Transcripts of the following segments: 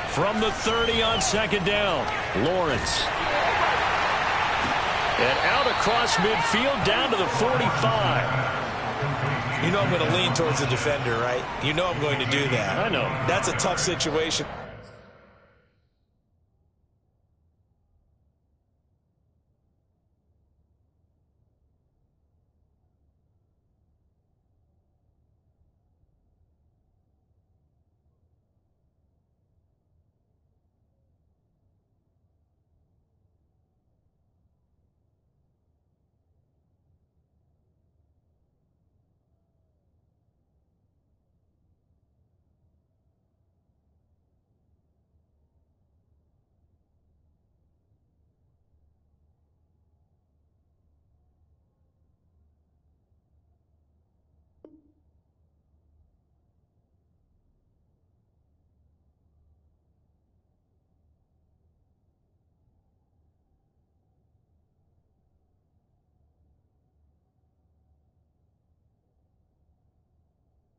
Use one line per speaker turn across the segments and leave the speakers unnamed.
From the 30 on second down, Lawrence. And out across midfield down to the 45.
You know I'm going to lean towards the defender, right? You know I'm going to do that.
I know.
That's a tough situation.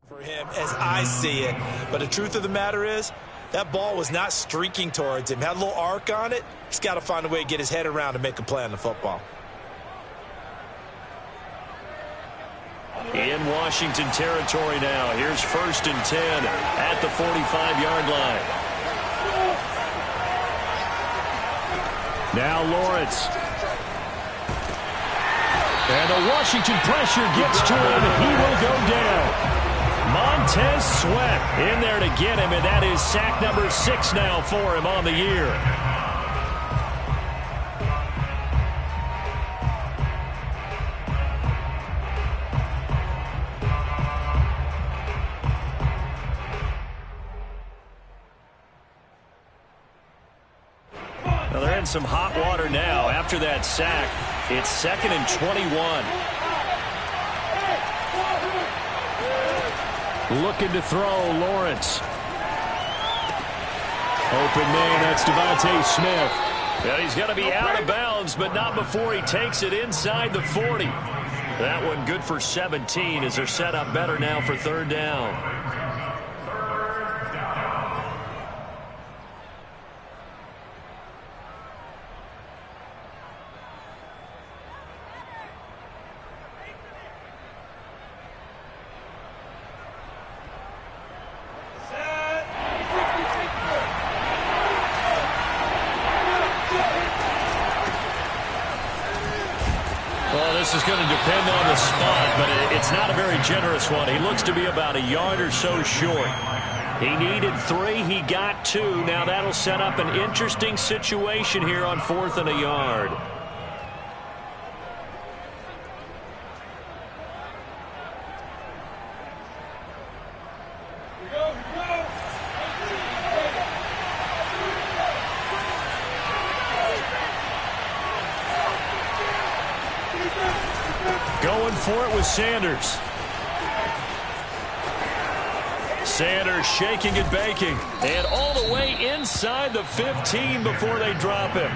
For him as I see it. But the truth of the matter is, that ball was not streaking towards him. Had a little arc on it. He's got to find a way to get his head around and make a play on the football.
In Washington territory now. Here's 1st and 10 at the 45-yard line. Now Lawrence. And the Washington pressure gets to him. He will go down. Montez Sweat in there to get him, and that is sack number 6 now for him on the year. Well, they're in some hot water now after that sack. It's 2nd and 21. Looking to throw, Lawrence. Open man, that's Devontae Smith. Well, he's going to be out of bounds, but not before he takes it inside the 40. That one good for 17 as they're set up better now for 3rd down. This is going to depend on the spot, but it's not a very generous one. He looks to be about a yard or so short. He needed 3. He got 2. Now that'll set up an interesting situation here on 4th and a yard. Going for it with Sanders. Sanders shaking and baking. And all the way inside the 15 before they drop him.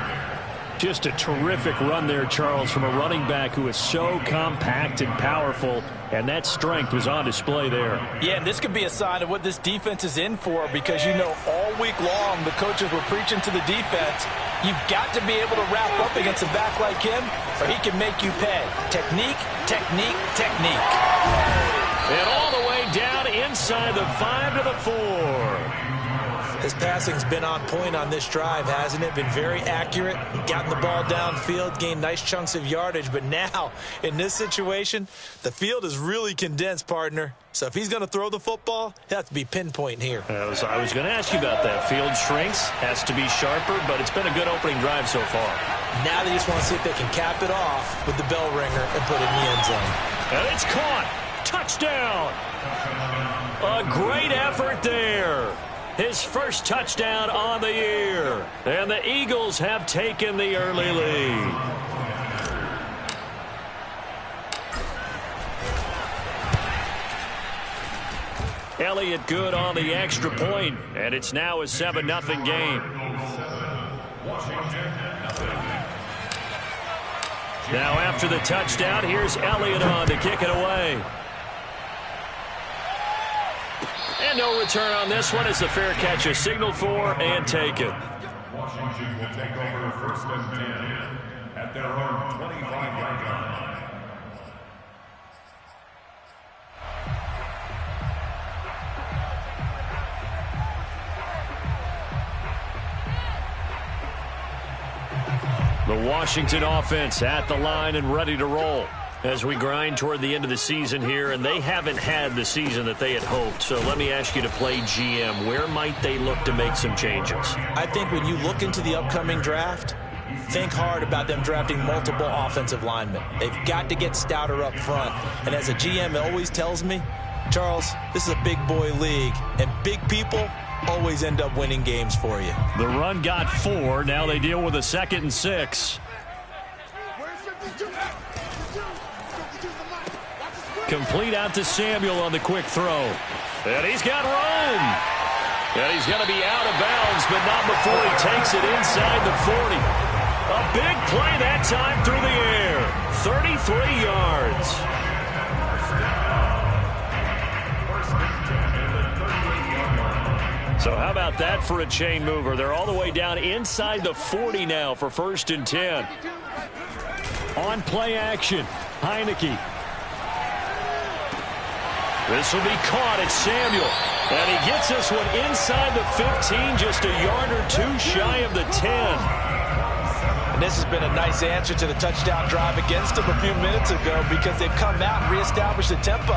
Just a terrific run there, Charles, from a running back who is so compact and powerful. And that strength was on display there.
Yeah, and this could be a sign of what this defense is in for, because you know all week long the coaches were preaching to the defense, you've got to be able to wrap up against a back like him or he can make you pay. Technique, technique, technique.
And all the way down inside the 5 to the 4.
His passing's been on point on this drive, hasn't it? Been very accurate, gotten the ball downfield, gained nice chunks of yardage. But now, in this situation, the field is really condensed, partner. So if he's going to throw the football, he'll have to be pinpoint here.
I was going to ask you about that. Field shrinks, has to be sharper, but it's been a good opening drive so far.
Now they just want to see if they can cap it off with the bell ringer and put it in the end zone.
And it's caught. Touchdown. A great effort there. His first touchdown on the year. And the Eagles have taken the early lead. Elliott good on the extra point, and it's now a 7-0 game. Now after the touchdown, here's Elliott on to kick it away. And no return on this one as the fair catch is signaled for and taken.
Washington will take over 1st and 10 at their own 25-yard line.
The Washington offense at the line and ready to roll as we grind toward the end of the season here, and they haven't had the season that they had hoped. So let me ask you to play GM. Where might they look to make some changes?
I think when you look into the upcoming draft, think hard about them drafting multiple offensive linemen. They've got to get stouter up front. And as a GM always tells me, Charles, this is a big boy league, and big people always end up winning games for you.
The run got 4. Now they deal with a 2nd and 6. Complete out to Samuel on the quick throw. And he's got room. And he's going to be out of bounds, but not before he takes it inside the 40. A big play that time through the air. 33 yards. So how about that for a chain mover? They're all the way down inside the 40 now for 1st and 10. On play action, Heineke. This will be caught at Samuel. And he gets this one inside the 15, just a yard or 2 shy of the 10.
And this has been a nice answer to the touchdown drive against them a few minutes ago because they've come out and reestablished the tempo.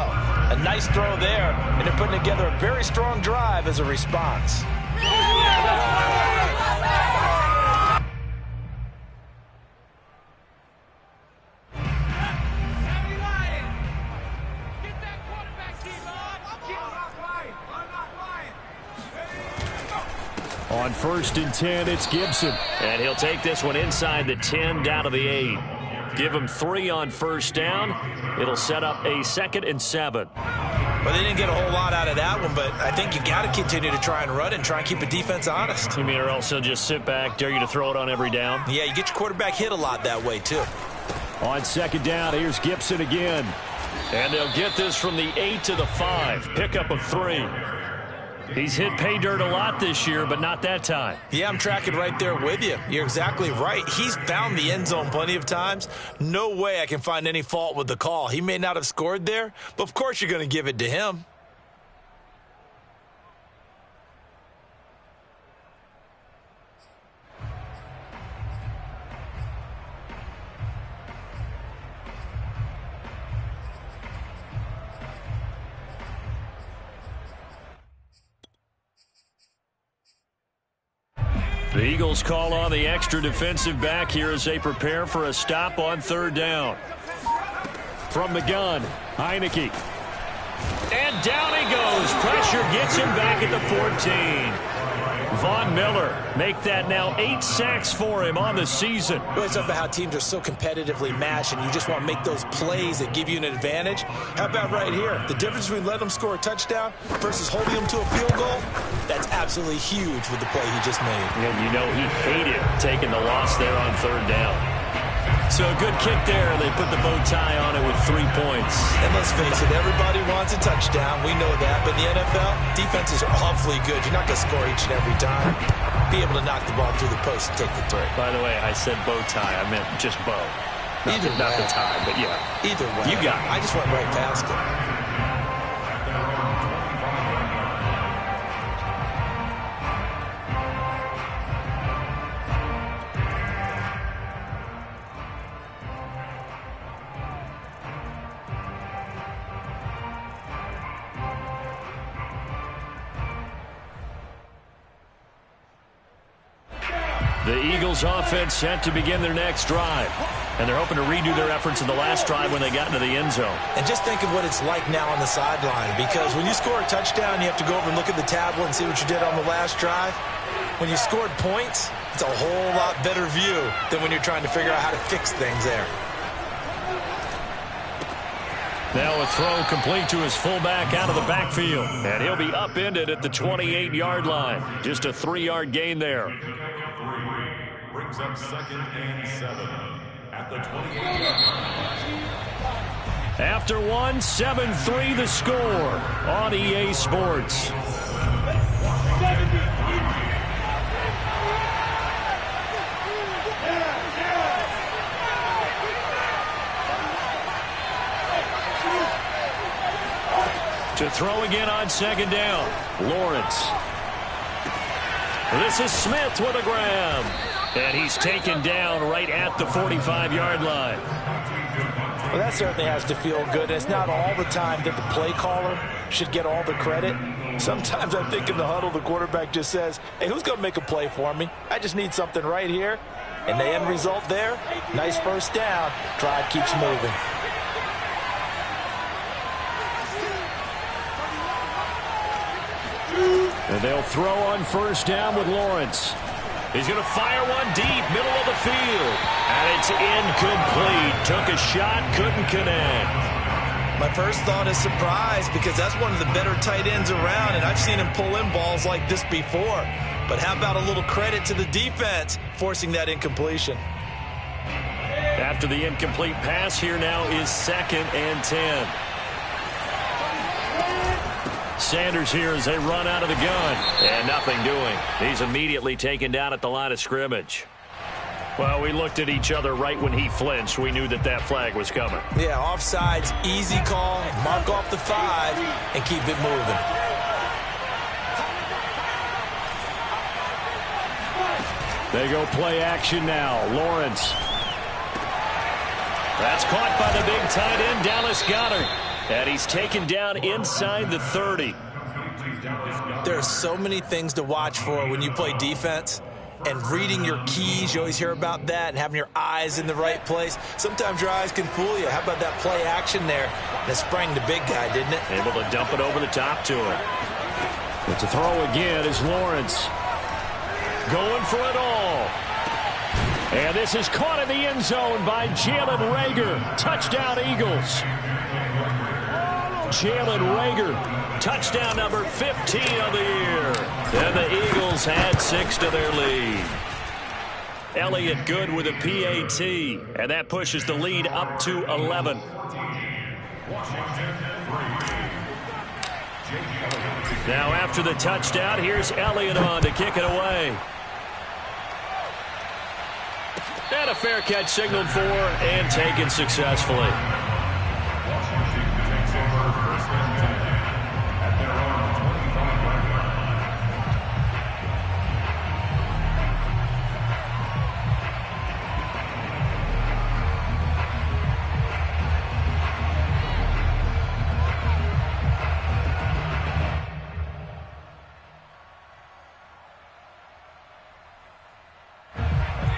A nice throw there, and they're putting together a very strong drive as a response.
On 1st and 10, it's Gibson. And he'll take this one inside the 10 down to the 8. Give him 3 on 1st down. It'll set up a 2nd and 7.
Well, they didn't get a whole lot out of that one, but I think you got to continue to try and run it and try and keep the defense honest.
You mean or else he'll just sit back, dare you to throw it on every down?
Yeah, you get your quarterback hit a lot that way, too.
On 2nd down, here's Gibson again. And they'll get this from the 8 to the 5. Pickup of 3. He's hit pay dirt a lot this year, but not that time.
Yeah, I'm tracking right there with you. You're exactly right. He's found the end zone plenty of times. No way I can find any fault with the call. He may not have scored there, but of course you're going to give it to him.
The Eagles call on the extra defensive back here as they prepare for a stop on 3rd down. From the gun, Heineke. And down he goes. Pressure gets him back at the 14. Von Miller make that now 8 sacks for him on the season.
Well, it's about how teams are so competitively matched, and you just want to make those plays that give you an advantage. How about right here? The difference between letting them score a touchdown versus holding them to a field goal, that's absolutely huge with the play he just made.
And you know he hated taking the loss there on 3rd down. So a good kick there. They put the bow tie on it with 3 points.
And let's face it, everybody wants a touchdown. We know that. But in the NFL, defenses are awfully good. You're not going to score each and every time. Be able to knock the ball through the post and take the three.
By the way, I said bow tie. I meant just bow. Not the tie, but yeah.
Either way.
You got it.
I just went right past it.
The Eagles offense set to begin their next drive. And they're hoping to redo their efforts in the last drive when they got into the end zone.
And just think of what it's like now on the sideline, because when you score a touchdown, you have to go over and look at the tablet and see what you did on the last drive. When you scored points, it's a whole lot better view than when you're trying to figure out how to fix things there.
Now a throw complete to his fullback out of the backfield. And he'll be upended at the 28-yard line. Just a 3-yard gain there.
Brings up 2nd and 7 at the 28-yard line.
After one, 7-3 the score on EA Sports. To throw again on second down, Lawrence. This is Smith with a grab. And he's taken down right at the 45-yard line.
Well, that certainly has to feel good. It's not all the time that the play caller should get all the credit. Sometimes I think in the huddle, the quarterback just says, hey, who's going to make a play for me? I just need something right here. And the end result there, nice first down. Drive keeps moving.
And they'll throw on first down with Lawrence. He's going to fire one deep, middle of the field. And it's incomplete. Took a shot, couldn't connect.
My first thought is surprise because that's one of the better tight ends around, and I've seen him pull in balls like this before. But how about a little credit to the defense forcing that incompletion?
After the incomplete pass, here now is 2nd and 10. Sanders here as they run out of the gun. And nothing doing. He's immediately taken down at the line of scrimmage. Well, we looked at each other right when he flinched. We knew that flag was coming.
Yeah, offsides, easy call. Mark off the 5 and keep it moving.
They go play action now. Lawrence. That's caught by the big tight end, Dallas Goedert. And he's taken down inside the 30.
There are so many things to watch for when you play defense. And reading your keys, you always hear about that, and having your eyes in the right place. Sometimes your eyes can fool you. How about that play action there? And it sprang the big guy, didn't it?
Able to dump it over the top to him. But to throw again is Lawrence. Going for it all. And this is caught in the end zone by Jalen Reagor. Touchdown, Eagles. Jalen Reagor, touchdown number 15 of the year. And the Eagles add 6 to their lead. Elliott good with a PAT, and that pushes the lead up to 11. Now after the touchdown, here's Elliott on to kick it away. And a fair catch signaled for and taken successfully.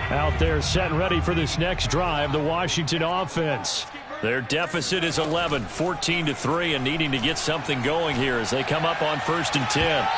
Out there set and ready for this next drive, the Washington offense. Their deficit is 11, 14-3, and needing to get something going here as they come up on 1st and 10.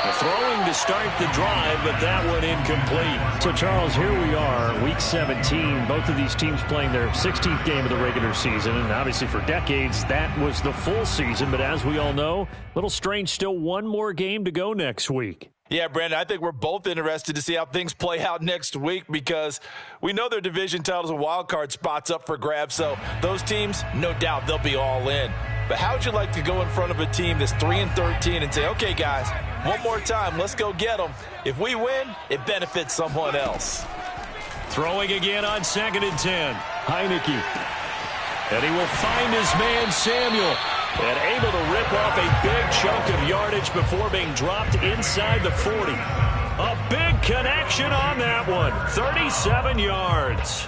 The throwing to start the drive, but that one incomplete. So, Charles, here we are, Week 17. Both of these teams playing their 16th game of the regular season, and obviously for decades, that was the full season. But as we all know, a little strange, still one more game to go next week.
Yeah, Brandon, I think we're both interested to see how things play out next week because we know their division titles and wild card spots up for grabs. So those teams, no doubt, they'll be all in. But how would you like to go in front of a team that's 3-13 and say, okay, guys, one more time, let's go get them. If we win, it benefits someone else.
Throwing again on 2nd and 10. Heineke. And he will find his man, Samuel. And able to rip off a big chunk of yardage before being dropped inside the 40. A big connection on that one. 37 yards.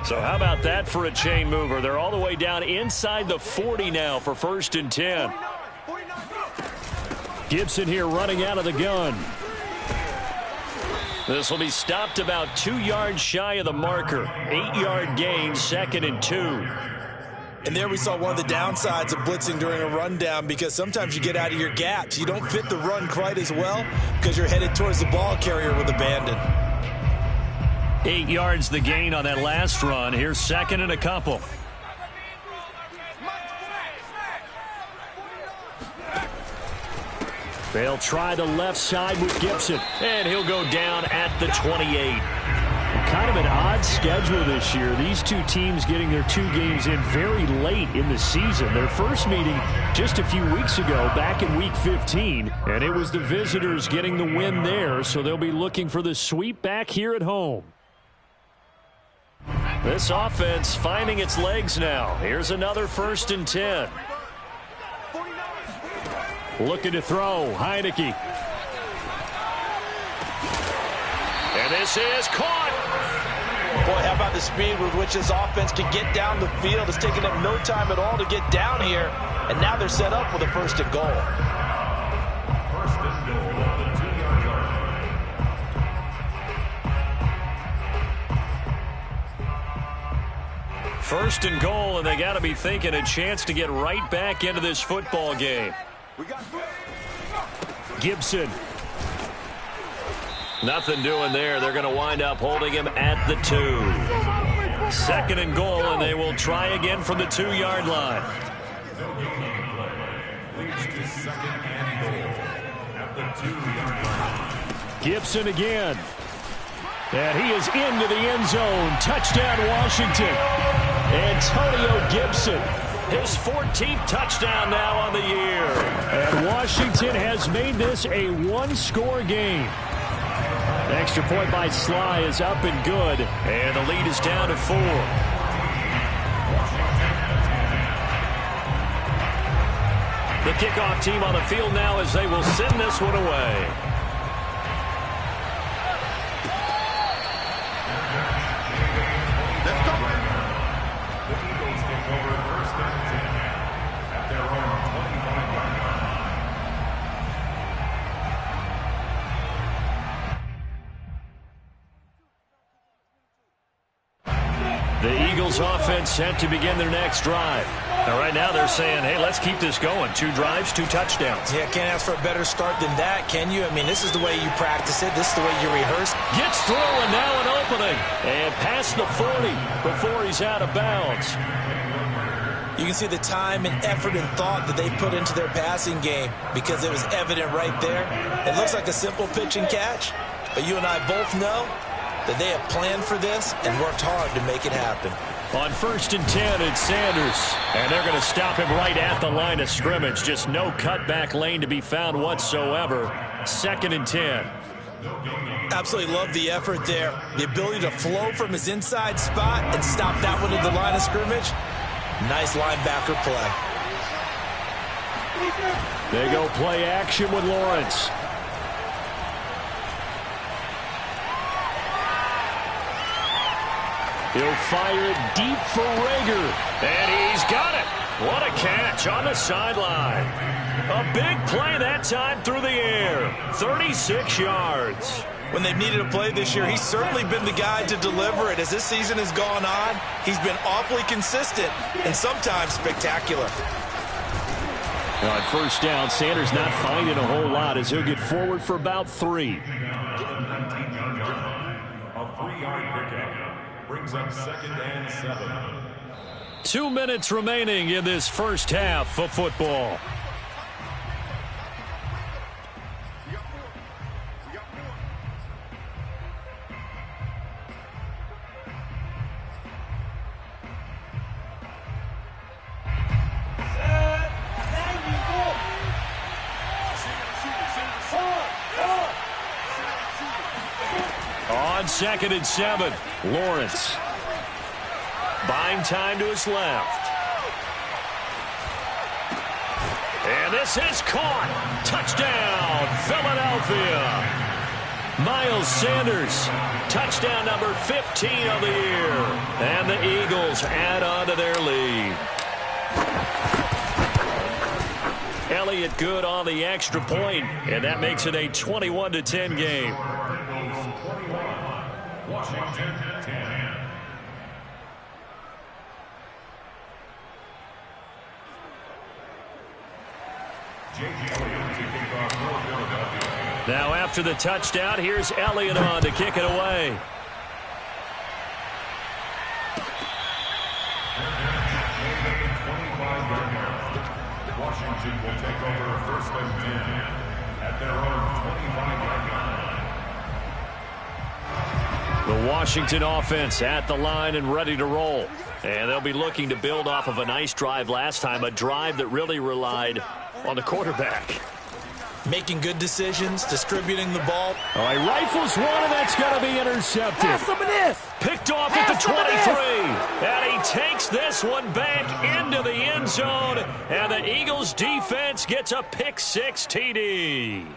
So how about that for a chain mover? They're all the way down inside the 40 now for 1st and 10. Gibson here running out of the gun. This will be stopped about 2 yards shy of the marker. 8-yard gain, 2nd and 2.
And there we saw one of the downsides of blitzing during a rundown because sometimes you get out of your gaps. You don't fit the run quite as well because you're headed towards the ball carrier with abandon.
8 yards the gain on that last run. Here's 2nd and a couple. They'll try the left side with Gibson, and he'll go down at the 28. kind of an odd schedule this year. These two teams getting their 2 games in very late in the season. Their first meeting just a few weeks ago, back in Week 15, and it was the visitors getting the win there, so they'll be looking for the sweep back here at home. This offense finding its legs now. Here's another 1st and 10. Looking to throw, Heineke. And this is caught.
Boy, how about the speed with which this offense can get down the field? It's taken them no time at all to get down here. And now they're set up with a 1st and goal.
1st and goal on the 2-yard line.
1st and goal, and they got to be thinking a chance to get right back into this football game. Gibson. Nothing doing there. They're going to wind up holding him at the 2. 2nd and goal, and they will try again from the 2-yard line.
Leads to 2nd and goal at the 2-yard line.
Gibson again. And he is into the end zone. Touchdown, Washington. Antonio Gibson. His 14th touchdown now on the year. And Washington has made this a 1-score game. Extra point by Sly is up and good, and the lead is down to 4. The kickoff team on the field now as they will send this one away.
Let's go. The Eagles take over 1st and 10 at their own 25-yard line.
The Eagles offense set to begin their next drive. Now, right now they're saying, hey, let's keep this going. 2 drives, 2 touchdowns.
Yeah, can't ask for a better start than that, can you? I mean, this is the way you practice it. This is the way you rehearse.
Gets through, and now an opening. And past the 40 before he's out of bounds.
You can see the time and effort and thought that they put into their passing game because it was evident right there. It looks like a simple pitch and catch, but you and I both know that they have planned for this and worked hard to make it happen.
On 1st and 10, it's Sanders. And they're going to stop him right at the line of scrimmage. Just no cutback lane to be found whatsoever. 2nd and 10.
Absolutely love the effort there. The ability to flow from his inside spot and stop that one at the line of scrimmage. Nice linebacker play.
They go play action with Lawrence. He'll fire it deep for Rager. And he's got it. What a catch on the sideline. A big play that time through the air. 36 yards.
When they've needed a play this year, he's certainly been the guy to deliver it. As this season has gone on, he's been awfully consistent and sometimes spectacular.
On 1st down, Sanders not finding a whole lot as he'll get forward for about 3.
A 3-yard pickup brings up 2nd and 7.
2 minutes remaining in this first half of football. On 2nd and 7, Lawrence. Buying time to his left. And this is caught. Touchdown, Philadelphia. Miles Sanders, touchdown number 15 of the year. And the Eagles add on to their lead. Elliott good on the extra point, and that makes it a 21-10 game.
Washington 10.
Now after the touchdown, here's Elliott on to kick it away.
Washington will take over 1st and 10 at their own 25-yard line.
The Washington offense at the line and ready to roll. And they'll be looking to build off of a nice drive last time, a drive that really relied on the quarterback.
Making good decisions, distributing the ball.
All right, rifles one, and that's going to be intercepted.
Pass him this.
Picked off at the 23. And he takes this one back into the end zone. And the Eagles defense gets a pick-6 TD.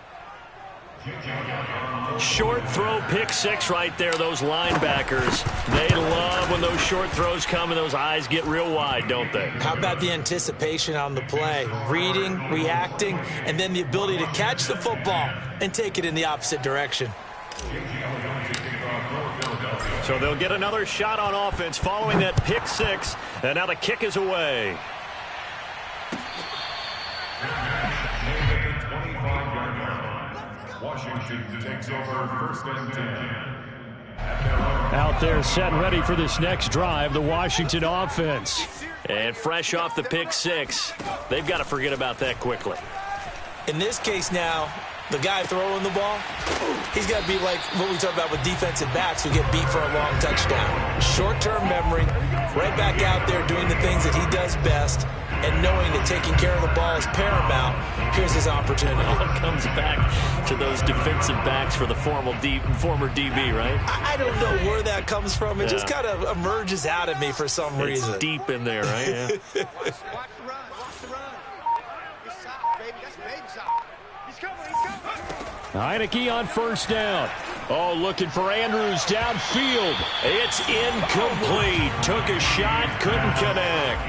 Short throw, pick-6 right there. Those linebackers, they love when those short throws come and those eyes get real wide, don't they?
How about the anticipation on the play? Reading, reacting, and then the ability to catch the football and take it in the opposite direction.
So they'll get another shot on offense following that pick-6, and now the kick is away.
Washington takes over first and 10.
Out there set and ready for this next drive, the Washington offense. And fresh off the pick-6, they've got to forget about that quickly.
In this case now, the guy throwing the ball, he's got to be like what we talk about with defensive backs who get beat for a long touchdown. Short-term memory, right back out there doing the things that he does best, and knowing that taking care of the ball is paramount. Here's his opportunity.
It comes back to those defensive backs for the former DB, right?
I don't know where that comes from. It just kind of emerges out of me for some reason.
It's deep in there, right? Yeah. Heineke on first down. Oh, looking for Andrews downfield. It's incomplete. Took a shot, couldn't connect.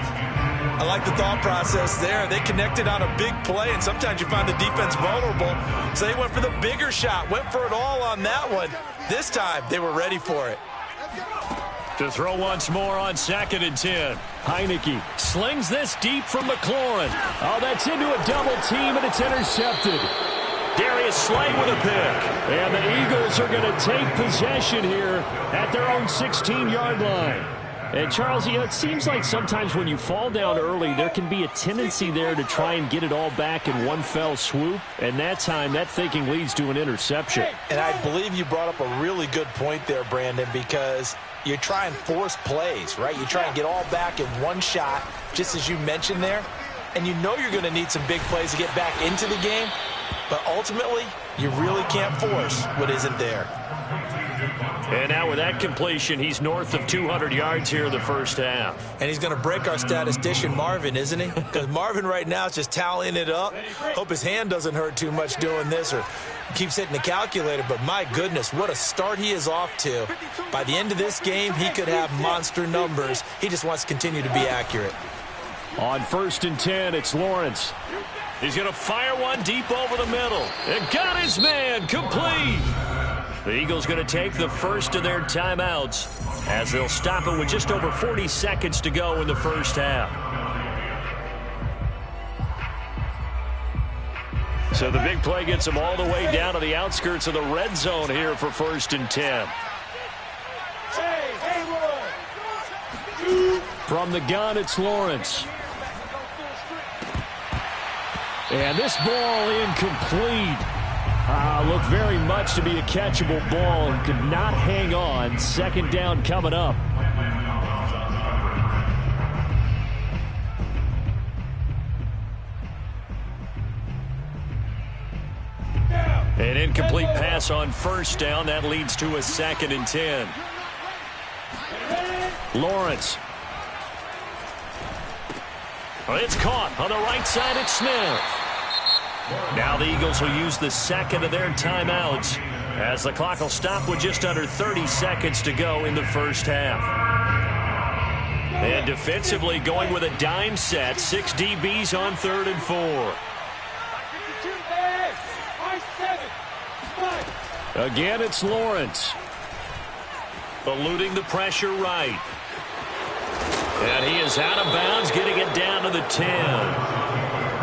I like the thought process there. They connected on a big play, and sometimes you find the defense vulnerable. So they went for the bigger shot, went for it all on that one. This time, they were ready for it.
To throw once more on 2nd and 10. Heineke slings this deep from McLaurin. Oh, that's into a double team, and it's intercepted. Darius Slay with a pick. And the Eagles are going to take possession here at their own 16-yard line. And, Charles, you know, it seems like sometimes when you fall down early, there can be a tendency there to try and get it all back in one fell swoop. And that time, that thinking leads to an interception.
And I believe you brought up a really good point there, Brandon, because you try and force plays, right? You try and get all back in one shot, just as you mentioned there. And you know you're going to need some big plays to get back into the game. But ultimately, you really can't force what isn't there.
And now with that completion, he's north of 200 yards here in the first half.
And he's going to break our statistician, Marvin, isn't he? Because Marvin right now is just tallying it up. Hope his hand doesn't hurt too much doing this or keeps hitting the calculator. But my goodness, what a start he is off to. By the end of this game, he could have monster numbers. He just wants to continue to be accurate.
On 1st and 10, it's Lawrence. He's going to fire one deep over the middle. And got his man complete. The Eagles going to take the first of their timeouts as they'll stop it with just over 40 seconds to go in the first half. So the big play gets them all the way down to the outskirts of the red zone here for 1st and 10. From the gun, it's Lawrence. And this ball incomplete. Looked very much to be a catchable ball and could not hang on. 2nd down coming up. An incomplete pass on 1st down. That leads to a 2nd and 10. Lawrence. It's caught on the right side. It's Smith. Now the Eagles will use the second of their timeouts as the clock will stop with just under 30 seconds to go in the first half. And defensively going with a dime set. 6 DBs on 3rd and 4. Again, it's Lawrence. Eluding the pressure right. And he is out of bounds, getting it down to the 10.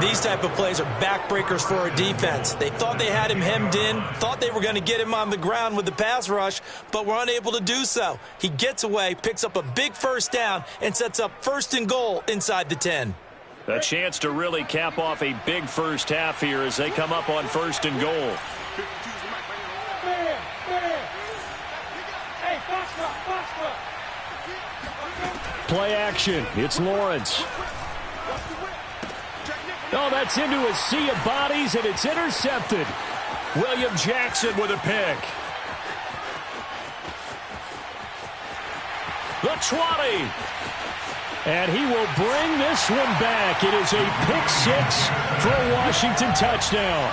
These type of plays are backbreakers for a defense. They thought they had him hemmed in, thought they were going to get him on the ground with the pass rush, but were unable to do so. He gets away, picks up a big 1st down, and sets up 1st and goal inside the 10.
A chance to really cap off a big first half here as they come up on 1st and goal. Play action. It's Lawrence. Oh, that's into a sea of bodies, and it's intercepted. William Jackson with a pick. The 20. And he will bring this one back. It is a pick six for a Washington touchdown.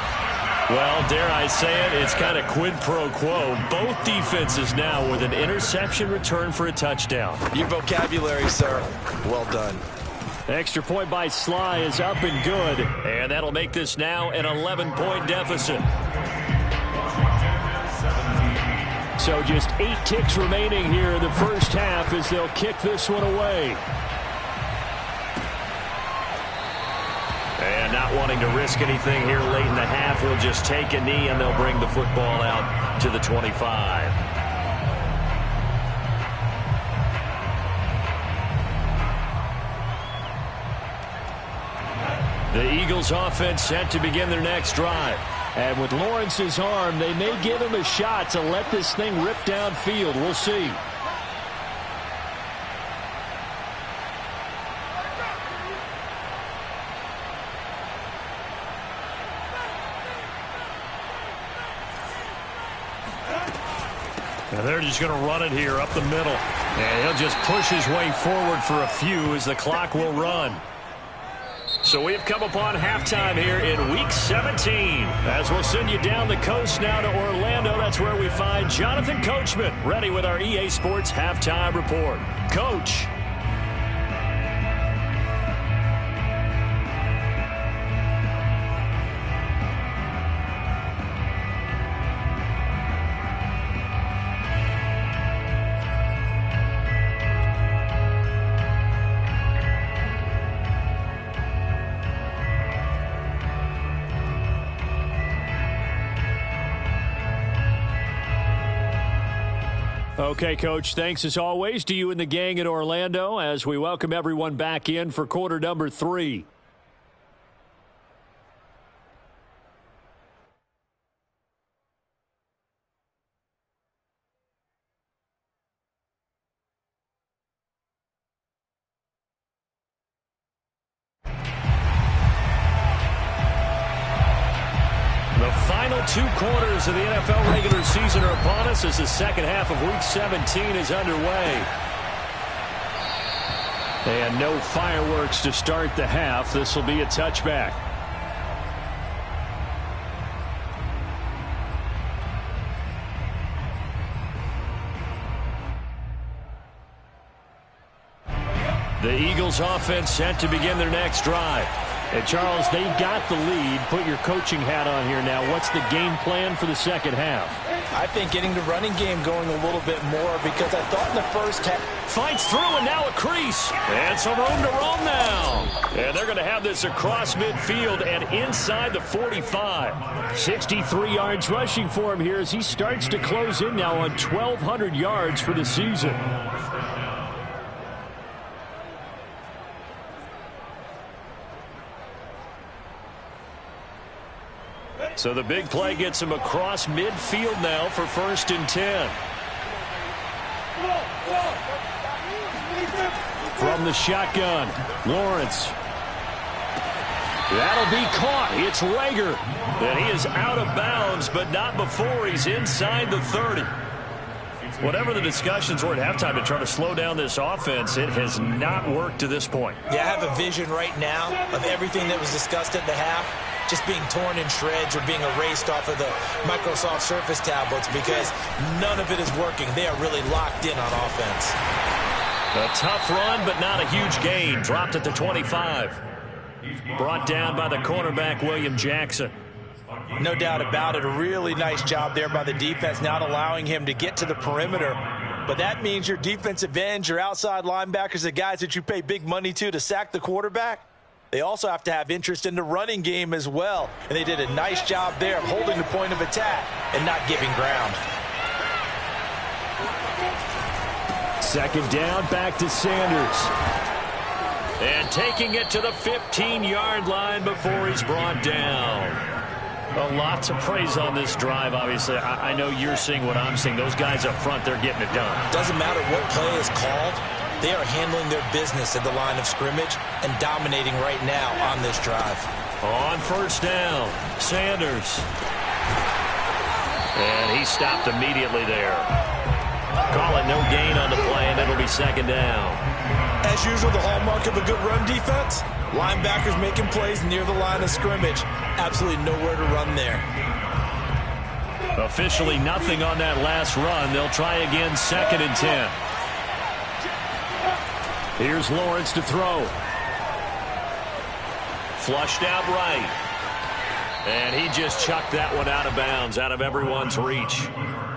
Well, dare I say it, it's kind of quid pro quo. Both defenses now with an interception return for a touchdown.
Your vocabulary, sir. Well done.
Extra point by Sly is up and good. And that'll make this now an 11-point deficit. So just 8 ticks remaining here in the first half as they'll kick this one away. And not wanting to risk anything here late in the half, he'll just take a knee and they'll bring the football out to the 25. The Eagles offense set to begin their next drive. And with Lawrence's arm, they may give him a shot to let this thing rip downfield. We'll see. Now they're just going to run it here up the middle. And he'll just push his way forward for a few as the clock will run. So we've come upon halftime here in Week 17. As we'll send you down the coast now to Orlando, that's where we find Jonathan Coachman ready with our EA Sports Halftime Report. Coach. Okay, Coach, thanks as always to you and the gang in Orlando as we welcome everyone back in for quarter number 3. The final 2 quarters of the NFL regular season are upon us as the second half of Week 17 is underway. And no fireworks to start the half. This will be a touchback. The Eagles offense set to begin their next drive. And, Charles, they've got the lead. Put your coaching hat on here now. What's the game plan for the second half?
I think getting the running game going a little bit more because I thought in the first half.
Fights through and now a crease. And some room to roam now. And they're going to have this across midfield and inside the 45. 63 yards rushing for him here as he starts to close in now on 1,200 yards for the season. So the big play gets him across midfield now for 1st and 10. From the shotgun, Lawrence. That'll be caught. It's Rager. And he is out of bounds, but not before he's inside the 30. Whatever the discussions were at halftime to try to slow down this offense, it has not worked to this point.
Yeah, I have a vision right now of everything that was discussed at the half just being torn in shreds or being erased off of the Microsoft Surface tablets because none of it is working. They are really locked in on offense.
A tough run, but not a huge gain. Dropped at the 25. Brought down by the cornerback, William Jackson.
No doubt about it. A really nice job there by the defense, not allowing him to get to the perimeter. But that means your defensive ends, your outside linebackers, the guys that you pay big money to sack the quarterback, they also have to have interest in the running game as well. And they did a nice job there of holding the point of attack and not giving ground.
Second down, back to Sanders. And taking it to the 15-yard line before he's brought down. A lot to praise on this drive, obviously. I know you're seeing what I'm seeing. Those guys up front, they're getting it done.
Doesn't matter what play is called. They are handling their business at the line of scrimmage and dominating right now on this drive.
On first down, Sanders. And he stopped immediately there. Call it no gain on the play, and it'll be second down.
As usual, the hallmark of a good run defense, linebackers making plays near the line of scrimmage. Absolutely nowhere to run there.
Officially nothing on that last run. They'll try again, 2nd and 10. Here's Lawrence to throw. Flushed out right. And he just chucked that one out of bounds, out of everyone's reach.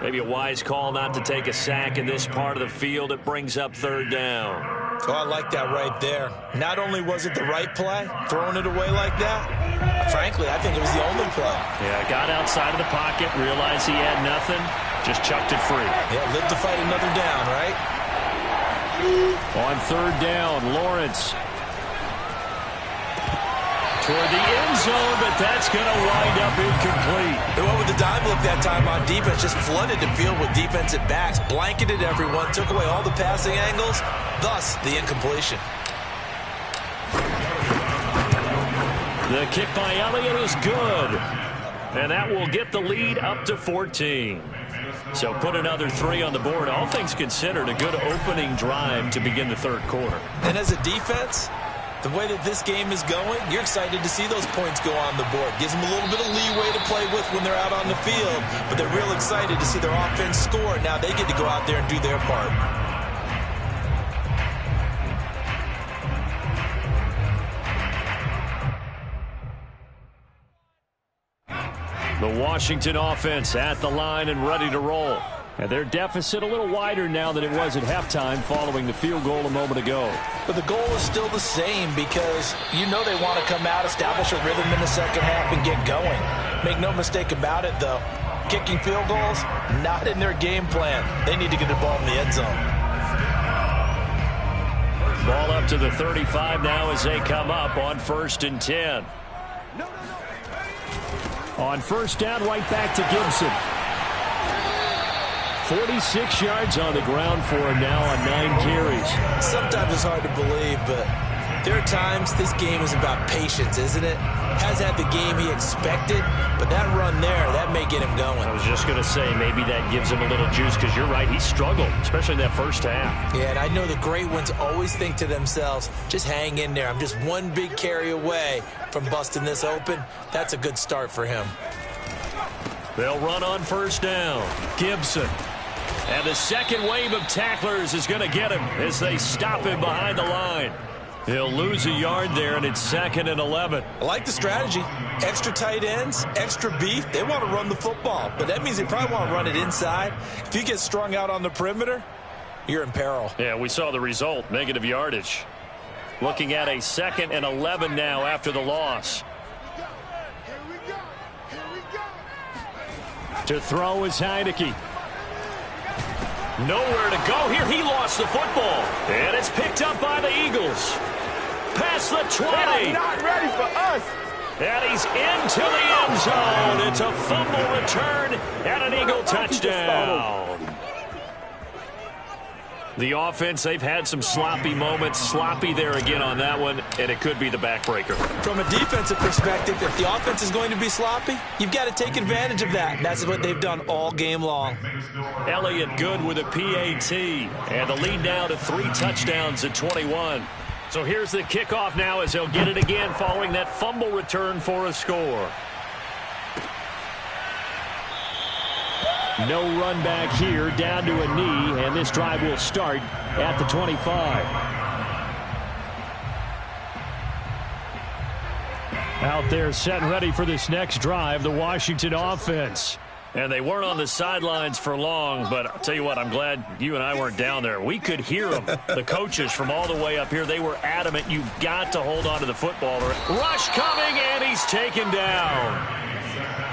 Maybe a wise call not to take a sack in this part of the field. It brings up 3rd down.
Oh, I like that right there. Not only was it the right play, throwing it away like that, frankly, I think it was the only play.
Yeah, got outside of the pocket, realized he had nothing, just chucked it free.
Yeah, lived to fight another down, right?
On 3rd down, Lawrence. Toward the end zone, but that's going to wind up incomplete.
They went with the dime look that time on defense, just flooded the field with defensive backs, blanketed everyone, took away all the passing angles, thus the incompletion.
The kick by Elliott is good, and that will get the lead up to 14. So put another 3 on the board. All things considered, a good opening drive to begin the 3rd quarter.
And as a defense, the way that this game is going, you're excited to see those points go on the board. Gives them a little bit of leeway to play with when they're out on the field, but they're real excited to see their offense score. Now they get to go out there and do their part.
The Washington offense at the line and ready to roll. And their deficit a little wider now than it was at halftime following the field goal a moment ago.
But the goal is still the same because you know they want to come out, establish a rhythm in the second half, and get going. Make no mistake about it, though. Kicking field goals, not in their game plan. They need to get the ball in the end zone.
Ball up to the 35 now as they come up on 1st and 10. On 1st down, right back to Gibson. 46 yards on the ground for him now on 9 carries.
Sometimes it's hard to believe, but there are times this game is about patience, isn't it? Has had the game he expected, but that run there, that may get him going.
I was just going to say, maybe that gives him a little juice because you're right, he struggled, especially in that first half.
Yeah, and I know the great ones always think to themselves, just hang in there. I'm just one big carry away from busting this open. That's a good start for him.
They'll run on 1st down. Gibson. And the second wave of tacklers is going to get him as they stop him behind the line. He'll lose a yard there, and it's 2nd and 11.
I like the strategy. Extra tight ends, extra beef. They want to run the football, but that means they probably want to run it inside. If you get strung out on the perimeter, you're in peril.
Yeah, we saw the result, negative yardage. Looking at a 2nd and 11 now after the loss. To throw is Heineke. Nowhere to go here. He lost the football. And it's picked up by the Eagles. Past the 20.
Not ready for us.
And he's into the end zone. It's a fumble return and an Eagle touchdown. The offense, they've had some sloppy moments. Sloppy there again on that one, and it could be the backbreaker.
From a defensive perspective, if the offense is going to be sloppy, you've got to take advantage of that. And that's what they've done all game long.
Elliott good with a PAT, and the lead now to 3 touchdowns at 21. So here's the kickoff now as they'll get it again following that fumble return for a score. No run back here, down to a knee, and this drive will start at the 25. Out there set and ready for this next drive, the Washington offense. And they weren't on the sidelines for long, but I'll tell you what, I'm glad you and I weren't down there. We could hear them. The coaches from all the way up here, they were adamant. You've got to hold on to the football. Rush coming, and he's taken down.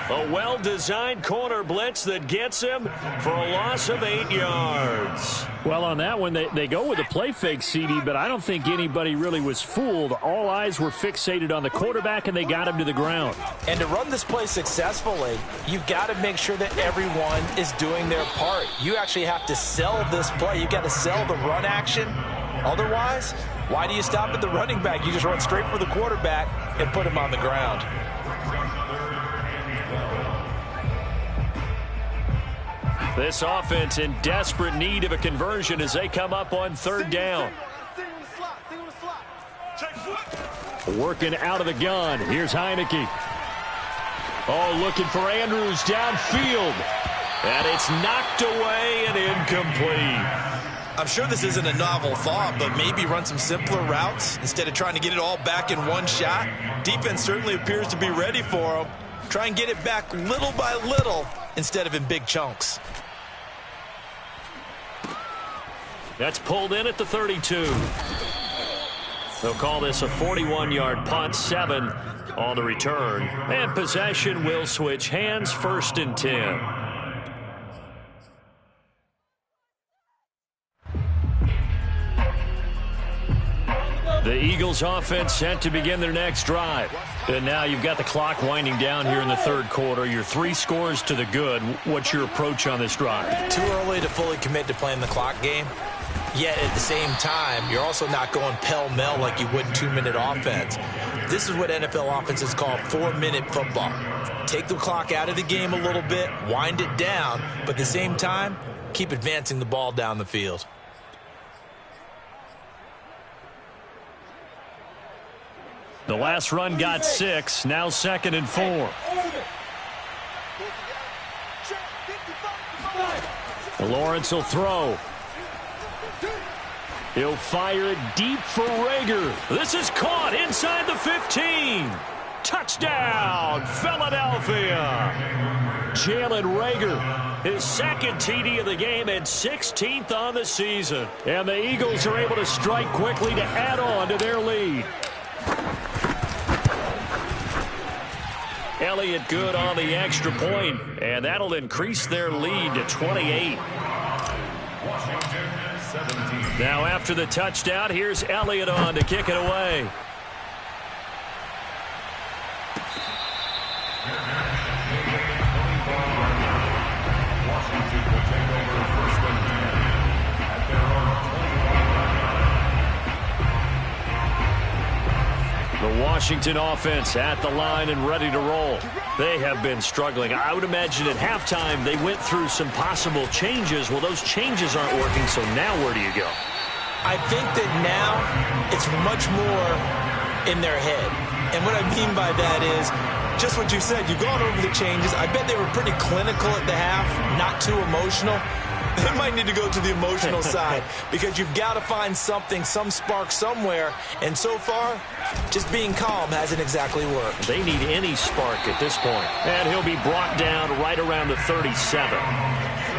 A well-designed corner blitz that gets him for a loss of 8 yards. Well, on that one, they go with a play fake, CD, but I don't think anybody really was fooled. All eyes were fixated on the quarterback, and they got him to the ground.
And to run this play successfully, you've got to make sure that everyone is doing their part. You actually have to sell this play. You've got to sell the run action Otherwise, why do you stop at the running back? You just run straight for the quarterback and put him on the ground.
This offense in desperate need of a conversion as they come up on third down. Working out of the gun. Here's Heineke. Oh, looking for Andrews downfield. And it's knocked away and incomplete.
I'm sure this isn't a novel thought, but maybe run some simpler routes instead of trying to get it all back in one shot. Defense certainly appears to be ready for him. Try and get it back little by little instead of in big chunks.
That's pulled in at the 32. They'll call this a 41-yard punt, 7 on the return. And possession will switch hands, 1st and 10. The Eagles offense set to begin their next drive. And now you've got the clock winding down here in the third quarter. You're 3 scores to the good. What's your approach on this drive?
Too early to fully commit to playing the clock game. Yet at the same time, you're also not going pell-mell like you would in 2-minute offense. This is what NFL offenses call 4-minute football. Take the clock out of the game a little bit, wind it down, but at the same time, keep advancing the ball down the field.
The last run got 6, now 2nd and 4. Lawrence will throw. He'll fire it deep for Rager. This is caught inside the 15. Touchdown, Philadelphia. Jalen Rager, his 2nd TD of the game and 16th on the season. And the Eagles are able to strike quickly to add on to their lead. Elliott good on the extra point, and that'll increase their lead to 28. Now after the touchdown, here's Elliott on to kick it away. The Washington offense at the line and ready to roll. They have been struggling. I would imagine at halftime they went through some possible changes. Well, those changes aren't working, so now where do you go?
I think that now it's much more in their head. And what I mean by that is just what you said. You've gone over the changes. I bet they were pretty clinical at the half, not too emotional. They might need to go to the emotional side because you've got to find something, some spark somewhere. And so far, just being calm hasn't exactly worked.
They need any spark at this point. And he'll be brought down right around the 37.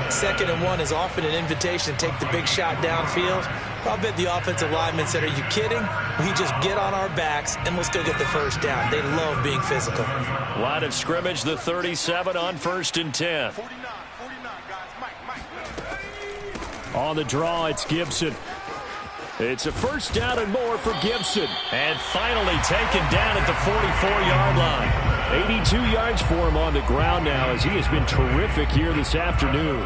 2nd and 1 is often an invitation to take the big shot downfield. I'll bet the offensive lineman said, are you kidding? We just get on our backs and let's go get the 1st down. They love being physical.
Line of scrimmage, the 37 on 1st and 10. On the draw, it's Gibson. It's a 1st down and more for Gibson. And finally taken down at the 44-yard line. 82 yards for him on the ground now as he has been terrific here this afternoon.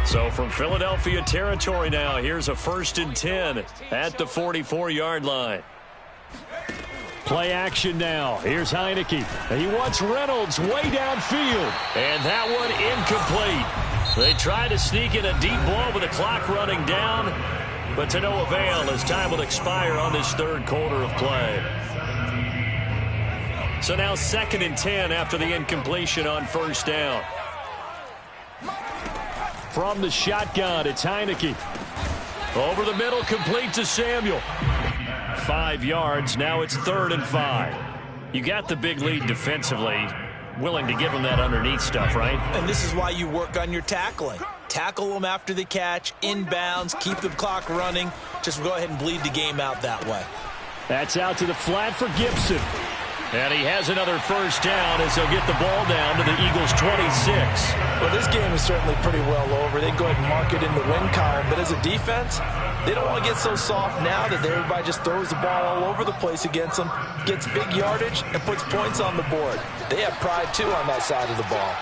So from Philadelphia territory now, here's a 1st and 10 at the 44-yard line. Play action now. Here's Heineke. He wants Reynolds way downfield. And that one incomplete. They try to sneak in a deep ball with the clock running down, but to no avail as time will expire on this 3rd quarter of play. So now 2nd and 10 after the incompletion on 1st down. From the shotgun, it's Heineke. Over the middle, complete to Samuel. 5 yards. Now it's 3rd and 5. You got the big lead defensively. Willing to give them that underneath stuff, right?
And this is why you work on your tackling. Tackle them after the catch, inbounds, keep the clock running. Just go ahead and bleed the game out that way.
That's out to the flat for Gibson. And he has another first down as he'll get the ball down to the Eagles' 26.
Well, this game is certainly pretty well over. They go ahead and mark it in the win column. But as a defense, they don't want to get so soft now that everybody just throws the ball all over the place against them, gets big yardage, and puts points on the board. They have pride, too, on that side of the ball.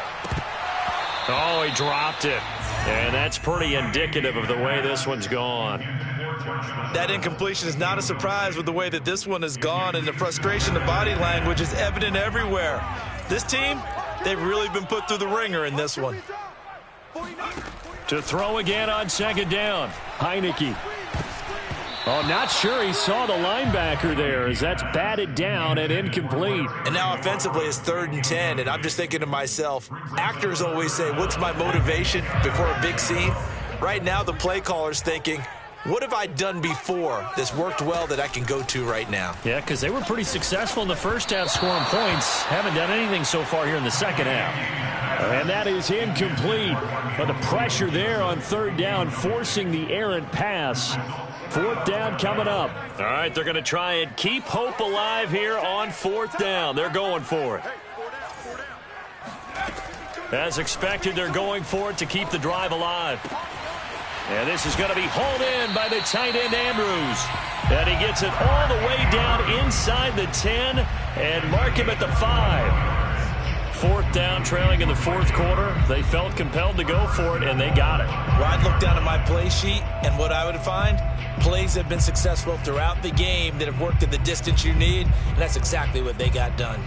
Oh, he dropped it. And that's pretty indicative of the way this one's gone.
That incompletion is not a surprise with the way that this one has gone, and the frustration, the body language is evident everywhere. This team, they've really been put through the ringer in this one.
To throw again on second down, Heineke. Oh, not sure he saw the linebacker there as that's batted down and incomplete.
And now offensively it's 3rd and 10, and I'm just thinking to myself, actors always say, what's my motivation before a big scene? Right now the play caller's thinking, what have I done before that's worked well that I can go to right now?
Yeah, because they were pretty successful in the first half scoring points. Haven't done anything so far here in the second half. And that is incomplete. But the pressure there on 3rd down, forcing the errant pass. 4th down coming up. All right, they're going to try and keep hope alive here on 4th down. They're going for it. As expected, they're going for it to keep the drive alive. And this is going to be hauled in by the tight end, Andrews. And he gets it all the way down inside the 10 and mark him at the 5. 4th down, trailing in the 4th quarter. They felt compelled to go for it, and they got it.
Well, I'd look down at my play sheet, and what I would find, plays have been successful throughout the game that have worked at the distance you need, and that's exactly what they got done.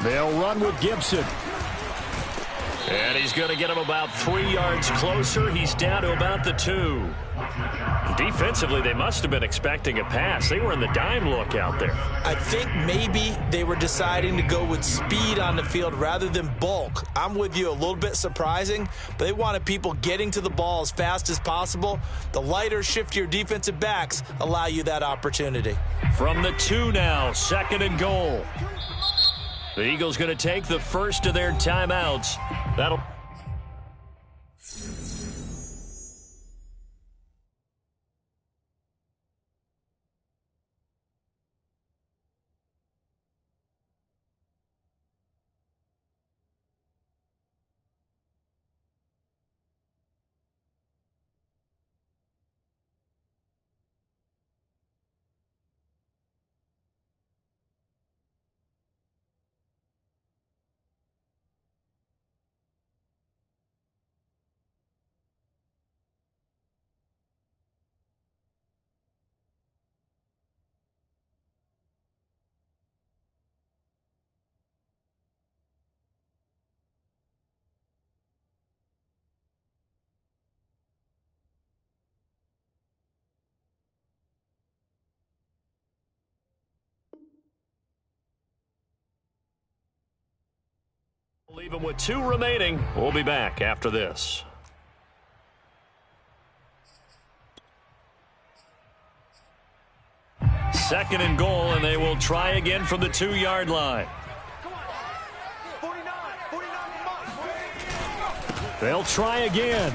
They'll run with Gibson. And he's going to get him about 3 yards closer. He's down to about the 2. Defensively, they must have been expecting a pass. They were in the dime look out there.
I think maybe they were deciding to go with speed on the field rather than bulk. I'm with you, a little bit surprising, but they wanted people getting to the ball as fast as possible. The lighter, shiftier defensive backs allow you that opportunity.
From the 2 now, 2nd and goal. The Eagles going to take the first of their timeouts. That'll... Leave them with 2 remaining. We'll be back after this. Second and goal, and they will try again from the 2-yard line. They'll try again.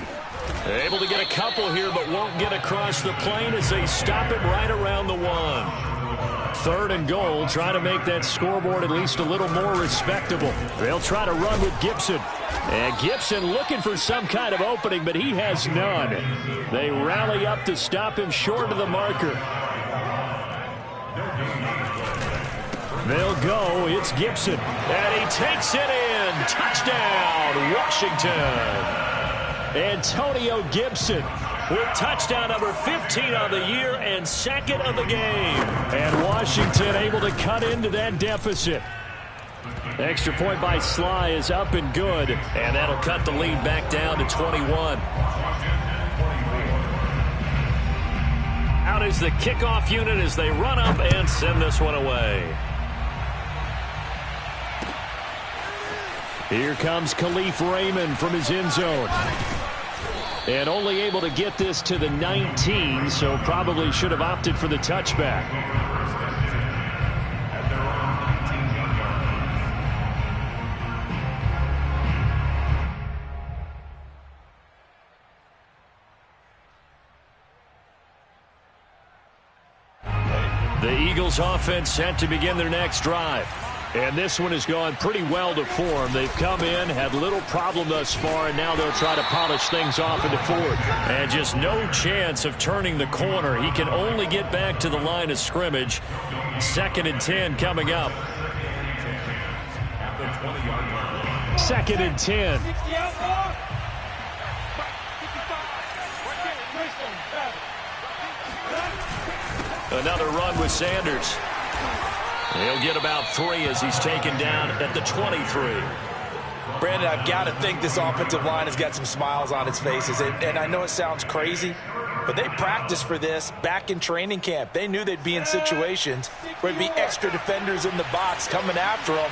They're able to get a couple here, but won't get across the plane as they stop it right around the 1. 3rd and goal, try to make that scoreboard at least a little more respectable. They'll try to run with Gibson. And Gibson looking for some kind of opening, but he has none. They rally up to stop him short of the marker. They'll go. It's Gibson. And he takes it in. Touchdown, Washington. Antonio Gibson with touchdown number 15 on the year and 2nd of the game. And Washington able to cut into that deficit. Extra point by Sly is up and good. And that'll cut the lead back down to 21. Out is the kickoff unit as they run up and send this one away. Here comes Khalif Raymond from his end zone. And only able to get this to the 19, so probably should have opted for the touchback. Eagles offense set to begin their next drive. And this one has gone pretty well to form. They've come in, had little problem thus far, and now they'll try to polish things off into fourth. And just no chance of turning the corner. He can only get back to the line of scrimmage. 2nd and 10 coming up. 2nd and 10. Another run with Sanders. He'll get about 3 as he's taken down at the 23.
Brandon, I've got to think this offensive line has got some smiles on its faces. And I know it sounds crazy, but they practiced for this back in training camp. They knew they'd be in situations where there'd be extra defenders in the box coming after them,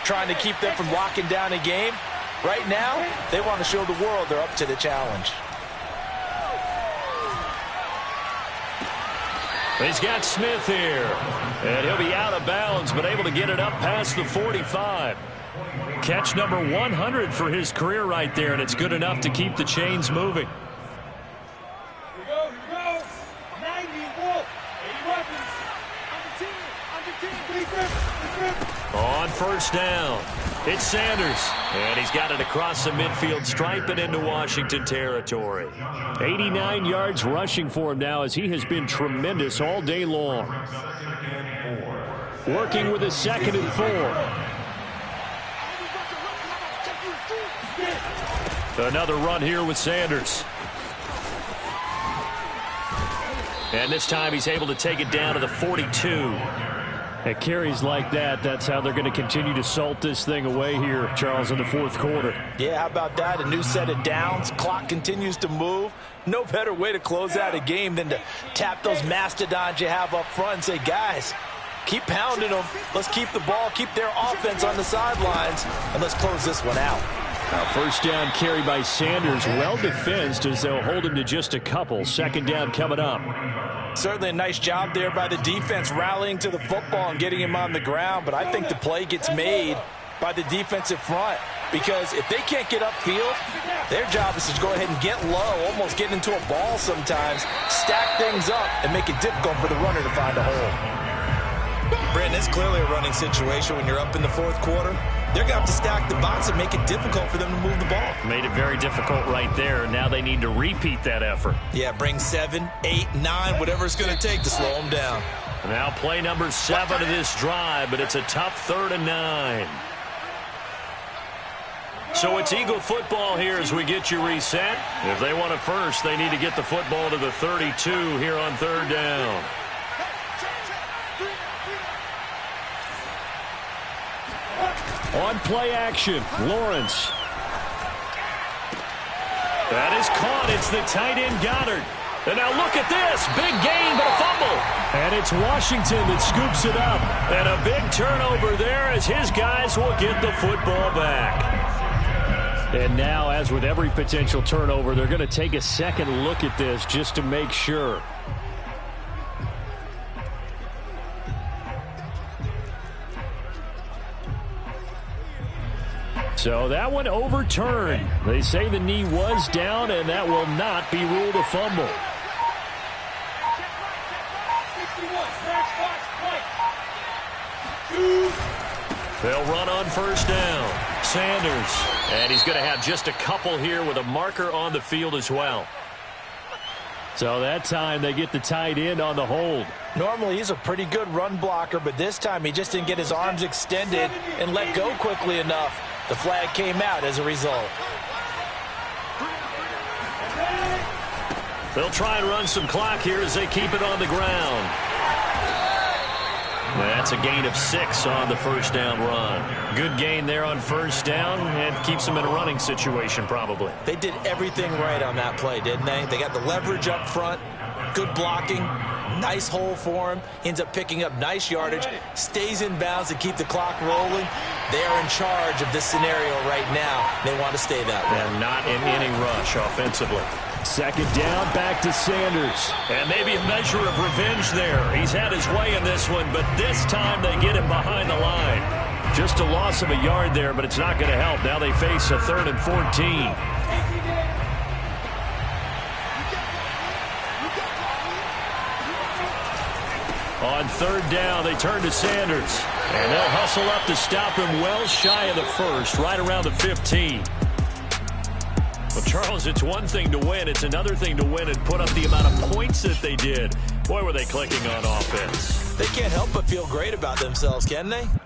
trying to keep them from locking down a game. Right now, they want to show the world they're up to the challenge.
He's got Smith here, and he'll be out of bounds, but able to get it up past the 45. Catch number 100 for his career right there, and it's good enough to keep the chains moving.
Here we go. 90, go. 80 weapons. On the team.
On first down, it's Sanders, and he's got it across the midfield stripe and into Washington territory. 89 yards rushing for him now as he has been tremendous all day long. Working with a 2nd and 4. Another run here with Sanders. And this time he's able to take it down to the 42. At carries like that, that's how they're going to continue to salt this thing away here, Charles, in the 4th quarter.
Yeah, how about that? A new set of downs. Clock continues to move. No better way to close out a game than to tap those mastodons you have up front and say, guys, keep pounding them. Let's keep the ball, keep their offense on the sidelines, and let's close this one out.
Now, first down carry by Sanders, well defensed as they'll hold him to just a couple. 2nd down coming up.
Certainly a nice job there by the defense rallying to the football and getting him on the ground, but I think the play gets made by the defensive front because if they can't get upfield, their job is to go ahead and get low, almost get into a ball sometimes, stack things up, and make it difficult for the runner to find a hole. Brandon, it's clearly a running situation when you're up in the 4th quarter. They're going to have to stack the box and make it difficult for them to move the ball.
Made it very difficult right there. Now they need to repeat that effort.
Yeah, bring 7, 8, 9, whatever it's going to take to slow them down.
Now play number 7 of this drive, but it's a tough 3rd and 9. So it's Eagle football here as we get you reset. If they want it first, they need to get the football to the 32 here on 3rd down. On play action, Lawrence. That is caught. It's the tight end Goddard. And now look at this. Big gain, but a fumble. And it's Washington that scoops it up. And a big turnover there as his guys will get the football back. And now, as with every potential turnover, they're going to take a second look at this just to make sure. So that one overturned. They say the knee was down, and that will not be ruled a fumble. They'll run on first down. Sanders. And he's going to have just a couple here with a marker on the field as well. So that time they get the tight end on the hold.
Normally he's a pretty good run blocker, but this time he just didn't get his arms extended and let go quickly enough. The flag came out as a result.
They'll try and run some clock here as they keep it on the ground. That's a gain of 6 on the first down run. Good gain there on first down and keeps them in a running situation probably.
They did everything right on that play, didn't they? They got the leverage up front, good blocking, nice hole for him, ends up picking up nice yardage, stays in bounds to keep the clock rolling. They are in charge of this scenario right now. They want to stay that way.
And not in any rush offensively. Second down, back to Sanders. And maybe a measure of revenge there. He's had his way in this one, but this time they get him behind the line. Just a loss of a yard there, but it's not going to help. Now they face a 3rd and 14. On third down, they turn to Sanders. And they'll hustle up to stop him well shy of the first, right around the 15. Well, Charles, it's one thing to win. It's another thing to win and put up the amount of points that they did. Boy, were they clicking on offense.
They can't help but feel great about themselves, can they?